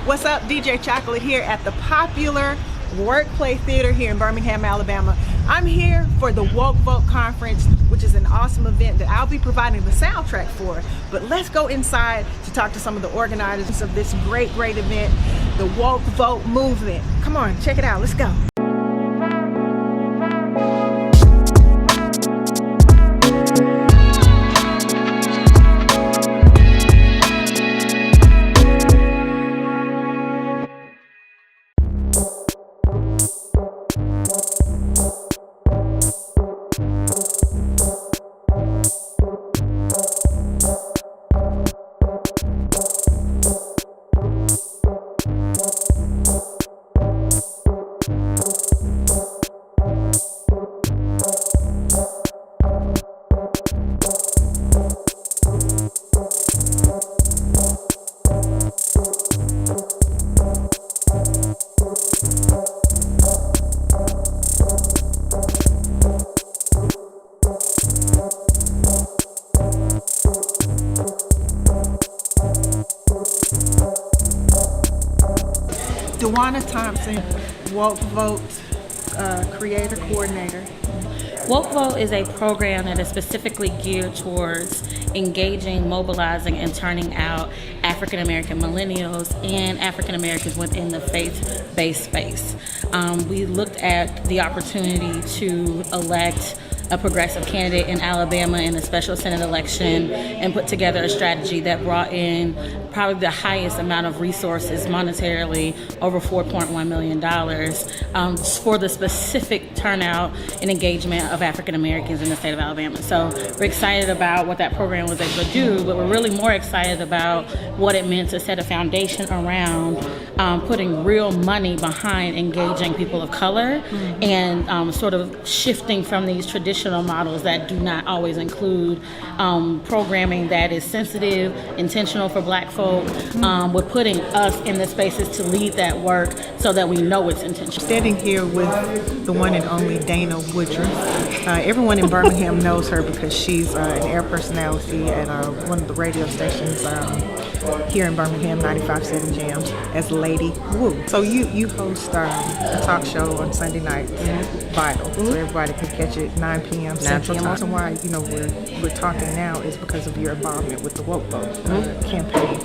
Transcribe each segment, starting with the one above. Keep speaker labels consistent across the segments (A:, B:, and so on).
A: What's up? DJ Chocolate here at the popular Workplay Theater here in Birmingham, Alabama. I'm here for the Woke Vote Conference, which is an awesome event that I'll be providing the soundtrack for. But let's go inside to talk to some of the organizers of this great event, the Woke Vote movement. Come on, check it out. Let's go. DeJuana Thompson, Woke Vote Creator Coordinator.
B: Woke Vote is a program that is specifically geared towards engaging, mobilizing, and turning out African American millennials and African Americans within the faith-based space. We looked at the opportunity to elect a progressive candidate in Alabama in a special Senate election and put together a strategy that brought in probably the highest amount of resources monetarily, over $4.1 million, for the specific turnout and engagement of African Americans in the state of Alabama. So we're excited about what that program was able to do, but we're really more excited about what it meant to set a foundation around putting real money behind engaging people of color and sort of shifting from these traditional models that do not always include programming that is sensitive, intentional for Black folk. We're putting us in the spaces to lead that work so that we know it's intentional.
A: Standing here with the one and only Dana Woodruff. Everyone in Birmingham knows her because she's an air personality at one of the radio stations here in Birmingham, 95.7 Jams, as Lady Woo. So you host a talk show on Sunday night, Vital, so everybody can catch it 9 p.m. Central Time. So why we're talking now is because of your involvement with the Woke Vote campaign.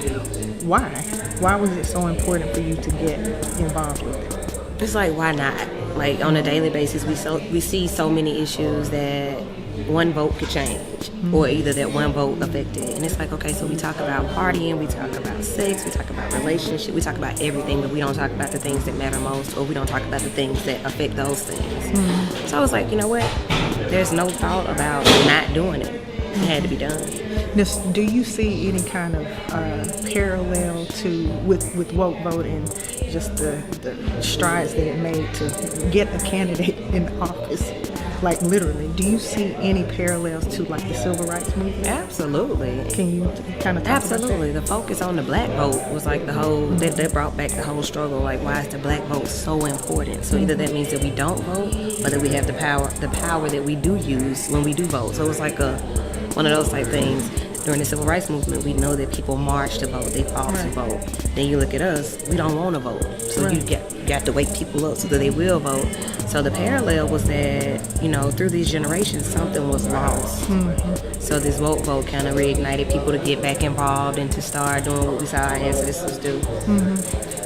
A: Why was it so important for you to get involved with it?
C: It's like, why not? Like, on a daily basis, we see so many issues that one vote could change, or either that one vote affected. And it's like, okay, so we talk about partying, we talk about sex, we talk about relationship, we talk about everything, but we don't talk about the things that matter most, or we don't talk about the things that affect those things. So I was like, you know what? There's no thought about not doing it. It had to be done.
A: Do you see any kind of parallel with Woke Vote and just the strides that it made to get a candidate in office? Like, literally, do you see any parallels to like the civil rights movement?
C: Absolutely.
A: Can you kind of talk
C: Absolutely.
A: about that?
C: The focus on the Black vote was like the whole, that brought back the whole struggle. Like, why is the Black vote so important? So either that means that we don't vote, or that we have the power that we do use when we do vote. So it was like one of those type things. During the civil rights movement, we know that people march to vote, they fought to vote. Then you look at us, we don't want to vote. So you got to wake people up so that they will vote. So the parallel was that, through these generations, something was lost. So this Woke Vote kind of reignited people to get back involved and to start doing what we saw our ancestors do.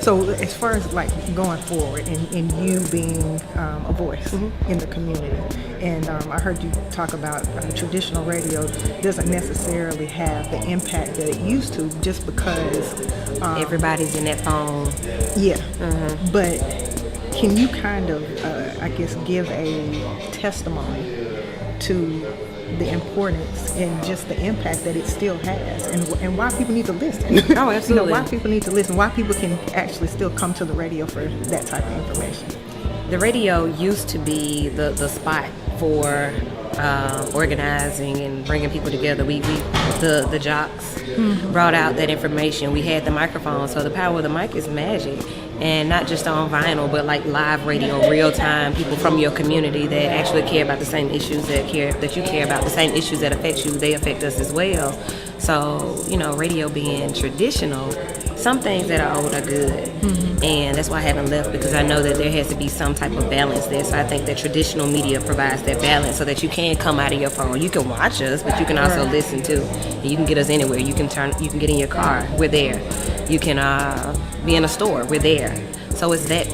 A: So as far as like going forward and you being a voice in the community, and I heard you talk about traditional radio doesn't necessarily have the impact that it used to just because
C: everybody's in that phone.
A: Yeah. But can you kind of, give a testimony to the importance and just the impact that it still has, and why people need to listen?
C: Oh, absolutely.
A: Why people need to listen, why people can actually still come to the radio for that type of information.
C: The radio used to be the spot for organizing and bringing people together. The jocks brought out that information. We had the microphone, so the power of the mic is magic. And not just on vinyl, but like live radio, real time, people from your community that actually care about the same issues that you care about, the same issues that affect you, they affect us as well. So, radio being traditional some things that are old are good. And that's why I haven't left, because I know that there has to be some type of balance there. So I think that traditional media provides that balance so that you can come out of your phone. You can watch us, but you can also listen too. And you can get us anywhere. You can get in your car, we're there. You can be in a store, we're there. So it's that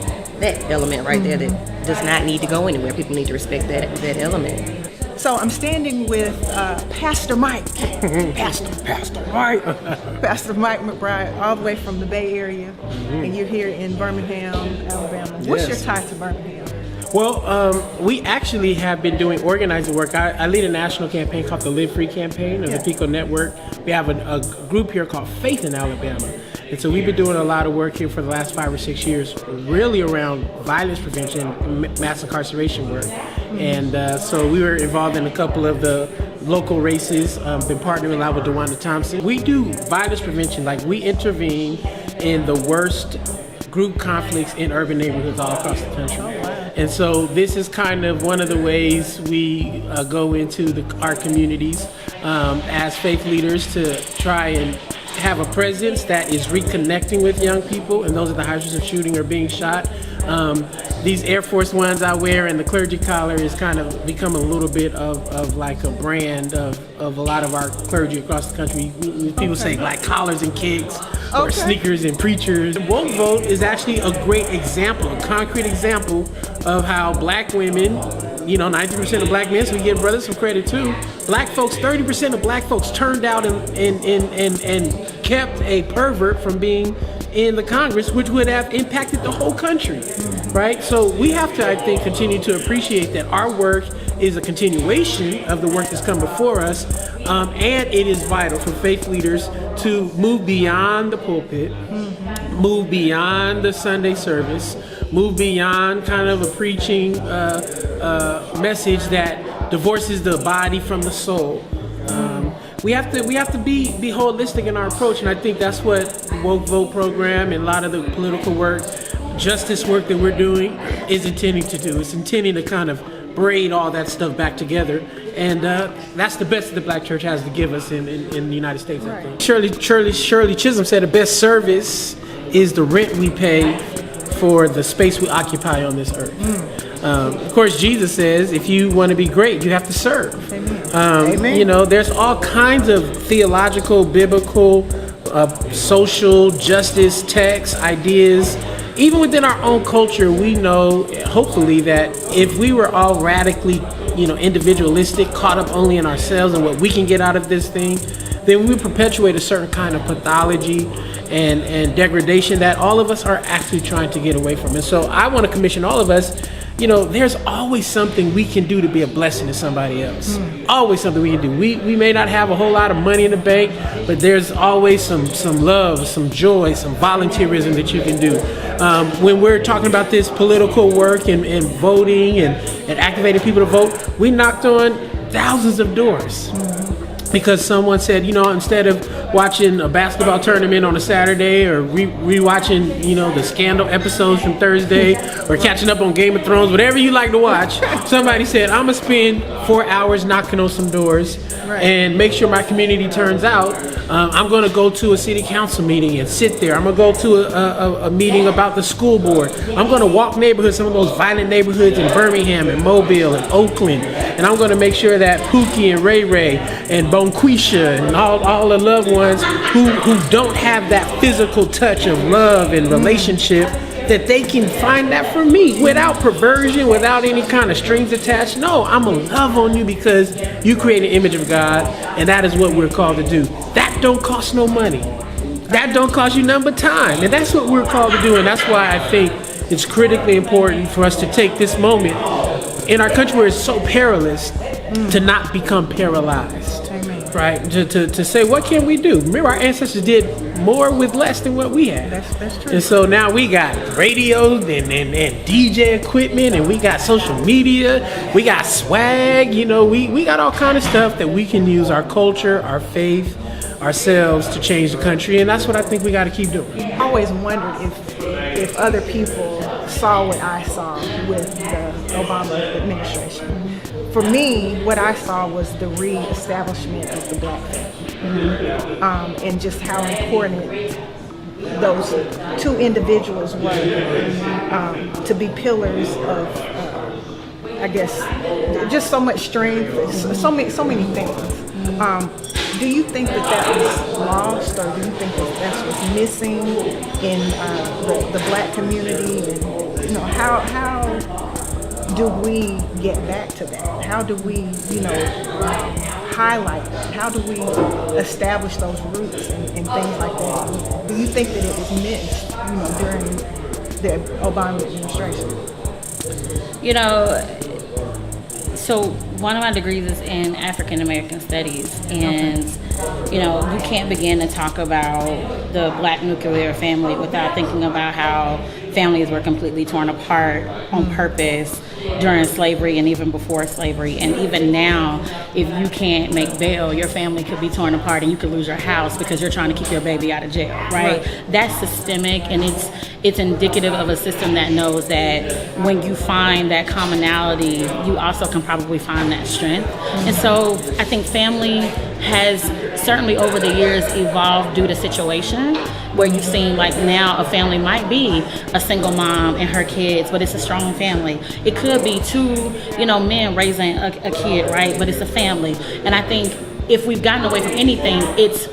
C: element right there that does not need to go anywhere. People need to respect that element.
A: So I'm standing with Pastor Mike. Pastor Mike. Pastor Mike McBride, all the way from the Bay Area. And you're here in Birmingham, Alabama. What's your tie to Birmingham?
D: Well, we actually have been doing organizing work. I lead a national campaign called the Live Free campaign of the PICO Network. We have a group here called Faith in Alabama. And so we've been doing a lot of work here for the last 5 or 6 years, really around violence prevention, mass incarceration work. And so we were involved in a couple of the local races, been partnering a lot with DeJuana Thompson. We do violence prevention, like we intervene in the worst group conflicts in urban neighborhoods all across the country. And so this is kind of one of the ways we go into our communities as faith leaders to try and have a presence that is reconnecting with young people and those at the highest risk of shooting or being shot. These Air Force Ones I wear and the clergy collar is kind of become a little bit of like a brand of a lot of our clergy across the country. People say like collars and kicks or sneakers and preachers. Woke Vote is actually a great example, a concrete example of how black women, 90% of black men, so we give brothers some credit too. Black folks, 30% of black folks turned out and kept a pervert from being in the Congress, which would have impacted the whole country, right? So we have to, I think, continue to appreciate that our work is a continuation of the work that's come before us, and it is vital for faith leaders to move beyond the pulpit, move beyond the Sunday service, move beyond kind of a preaching message that divorces the body from the soul. We have to be holistic in our approach, and I think that's what the Woke Vote program and a lot of the political work, justice work that we're doing is intending to do. It's intending to kind of braid all that stuff back together, and that's the best that the Black church has to give us in the United States, I think. Shirley Chisholm said the best service is the rent we pay for the space we occupy on this earth. Of course, Jesus says, if you want to be great, you have to serve. Amen. There's all kinds of theological, biblical, social justice texts, ideas. Even within our own culture, we know, hopefully, that if we were all radically, individualistic, caught up only in ourselves and what we can get out of this thing, then we perpetuate a certain kind of pathology and degradation that all of us are actually trying to get away from. And so I want to commission all of us. There's always something we can do to be a blessing to somebody else. Always something we can do. We may not have a whole lot of money in the bank, but there's always some love, some joy, some volunteerism that you can do. When we're talking about this political work and voting and activating people to vote, we knocked on thousands of doors. Because someone said, instead of watching a basketball tournament on a Saturday or rewatching, the Scandal episodes from Thursday or catching up on Game of Thrones, whatever you like to watch, somebody said, I'm going to spend 4 hours knocking on some doors and make sure my community turns out. I'm going to go to a city council meeting and sit there. I'm going to go to a meeting about the school board. I'm going to walk neighborhoods, some of those violent neighborhoods in Birmingham and Mobile and Oakland. And I'm going to make sure that Pookie and Ray Ray and Bonquisha and all the loved ones who don't have that physical touch of love and relationship, that they can find that from me without perversion, without any kind of strings attached. No, I'm going to love on you because you create an image of God, and that is what we're called to do. That don't cost no money. That don't cost you nothing but time. And that's what we're called to do, and that's why I think it's critically important for us to take this moment in our country where it's so perilous to not become paralyzed. Right? To say, what can we do? Remember, our ancestors did more with less than what we had.
A: That's true.
D: And so now we got radios and DJ equipment, and we got social media, we got swag, we got all kind of stuff that we can use our culture, our faith, ourselves to change the country, and that's what I think we got to keep doing.
A: I always wondered if other people saw what I saw with the Obama administration. For me, what I saw was the re-establishment of the Black family, and just how important those two individuals were to be pillars of, I guess, just so much strength, so many things. Do you think that was lost, or do you think that that's what's missing in the Black community? And how do we get back to that? How do we, highlight that? How do we establish those roots and things like that? Do you think that it was missed, during the Obama administration?
B: So one of my degrees is in African American Studies, and you can't begin to talk about the Black nuclear family without thinking about how families were completely torn apart on purpose during slavery and even before slavery. And even now, if you can't make bail, your family could be torn apart and you could lose your house because you're trying to keep your baby out of jail, right? That's systemic, and it's indicative of a system that knows that when you find that commonality, you also can probably find that strength. And so I think family has certainly over the years evolved due to situation, where you've seen like now a family might be a single mom and her kids, but it's a strong family. It could be two, men raising a kid, right? But it's a family. And I think if we've gotten away from anything, it's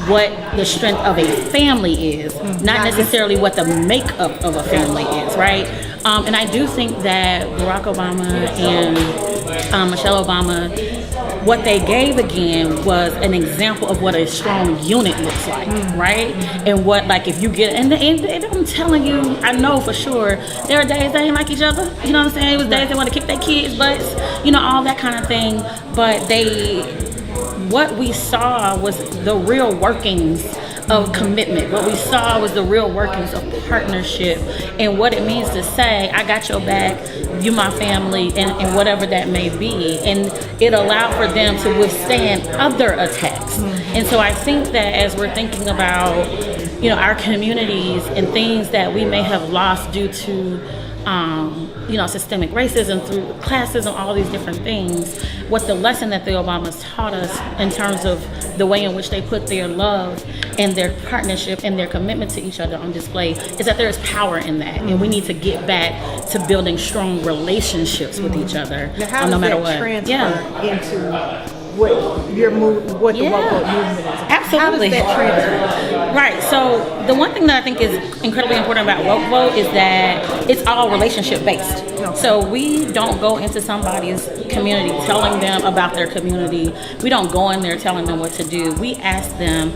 B: what the strength of a family is, not necessarily what the makeup of a family is, right? And I do think that Barack Obama and Michelle Obama, what they gave again was an example of what a strong unit looks like, right? And what, like, if you get, and I'm telling you, I know for sure, there are days they ain't like each other, you know what I'm saying? It was days they want to kick their kids' butts, all that kind of thing, but what we saw was the real workings of commitment. What we saw was the real workings of partnership and what it means to say, I got your back, you my family, and whatever that may be. And it allowed for them to withstand other attacks. And so I think that as we're thinking about, our communities and things that we may have lost due to systemic racism, through classism, all these different things, what the lesson that the Obamas taught us in terms of the way in which they put their love and their partnership and their commitment to each other on display is that there is power in that, and we need to get back to building strong relationships with each other,
A: now, how
B: no matter
A: does that
B: what.
A: transfer into what the woke vote movement is?
B: Absolutely.
A: How does that transfer?
B: Right. So the one thing that I think is incredibly important about woke vote is that it's all relationship based. Okay. So we don't go into somebody's community telling them about their community. We don't go in there telling them what to do. We ask them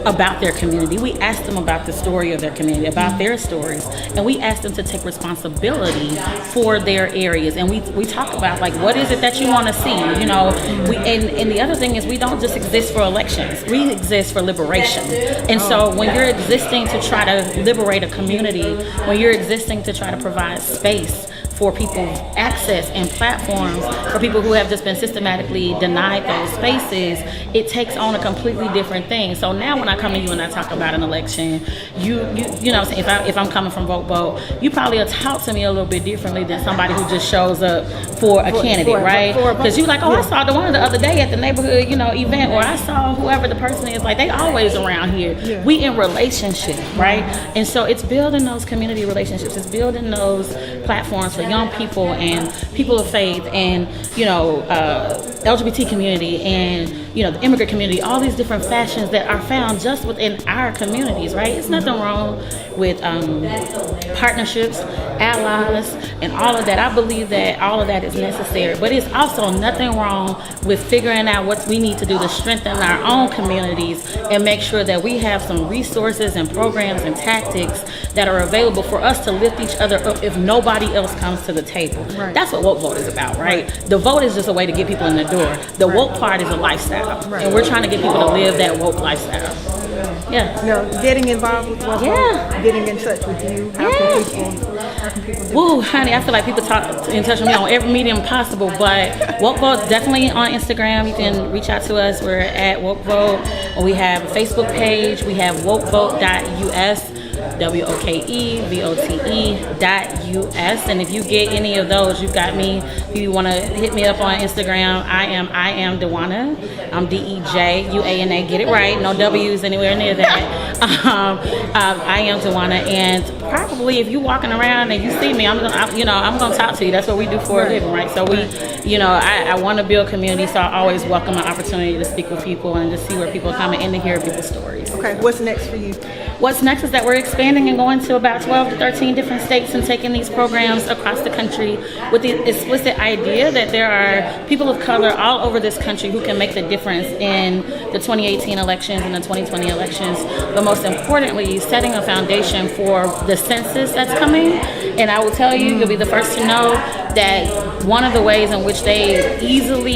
B: about their community. We ask them about the story of their community, about their stories, and we ask them to take responsibility for their areas. And we talk about, like, what is it that you want to see? And the other thing is, we don't just exist for elections. We exist for liberation. And so when you're existing to try to liberate a community, when you're existing to try to provide space for people access and platforms for people who have just been systematically denied those spaces, it takes on a completely different thing. So now when I come to you and I talk about an election, you know what I'm saying, if I'm coming from Vote, you probably will talk to me a little bit differently than somebody who just shows up for a candidate, right? Because you're like, I saw the one the other day at the neighborhood, event, or I saw whoever the person is, like, they always around here. Yeah. We in relationship, right? And so it's building those community relationships. It's building those platforms for young people and people of faith and LGBT community and the immigrant community, all these different fashions that are found just within our communities, right? It's nothing wrong with partnerships, allies, and all of that. I believe that all of that is necessary, but it's also nothing wrong with figuring out what we need to do to strengthen our own communities and make sure that we have some resources and programs and tactics that are available for us to lift each other up if nobody else comes to the table. Right. That's what woke vote is about, right? The vote is just a way to get people in the door. The woke part is a lifestyle, and we're trying to get people to live that woke lifestyle. Yeah.
A: Getting involved with woke vote, getting in touch with you. How can people do
B: Woo, honey, I feel like people talk in touch with me on every medium possible, but woke vote definitely on Instagram. You can reach out to us. We're at woke vote. We have a Facebook page. We have wokevote.us. WOKEVOTE.US. And if you get any of those, you've got me. If you want to hit me up on Instagram, I am DeJuana. I'm DEJUANA. Get it right. No W's anywhere near that. I am DeJuana, and probably if you're walking around and you see me, I'm gonna talk to you. That's what we do for a living, right? So I want to build community, so I always welcome an opportunity to speak with people and to see where people are coming in to hear people's stories.
A: Okay, what's next for you?
B: What's next is that we're expanding and going to about 12 to 13 different states and taking these programs across the country with the explicit idea that there are people of color all over this country who can make the difference in the 2018 elections and the 2020 elections, but most importantly, setting a foundation for the census that's coming. And I will tell you, you'll be the first to know that one of the ways in which they easily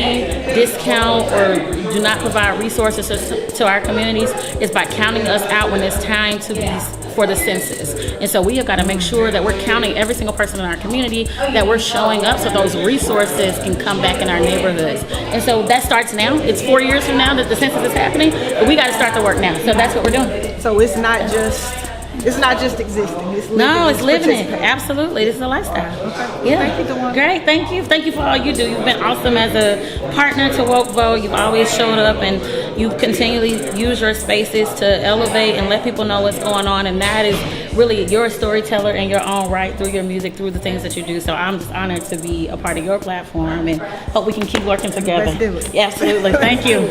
B: discount or do not provide resources to our communities is by counting us out when it's time to be for the census. And so we have got to make sure that we're counting every single person in our community, that we're showing up so those resources can come back in our neighborhoods. And so that starts now. It's 4 years from now that the census is happening, but we got to start the work now. So that's what we're doing.
A: So it's not just existing. It's living.
B: No, it's living it. Absolutely. This is a lifestyle.
A: Okay.
B: Yeah.
A: Thank you, DeJuana.
B: Great. Thank you. Thank you for all you do. You've been awesome as a partner to Woke Vote. You've always showed up, and you continually use your spaces to elevate and let people know what's going on. And that is really your storyteller in your own right through your music, through the things that you do. So I'm just honored to be a part of your platform, and hope we can keep working together.
A: Let's do it.
B: Yeah, absolutely. Thank you.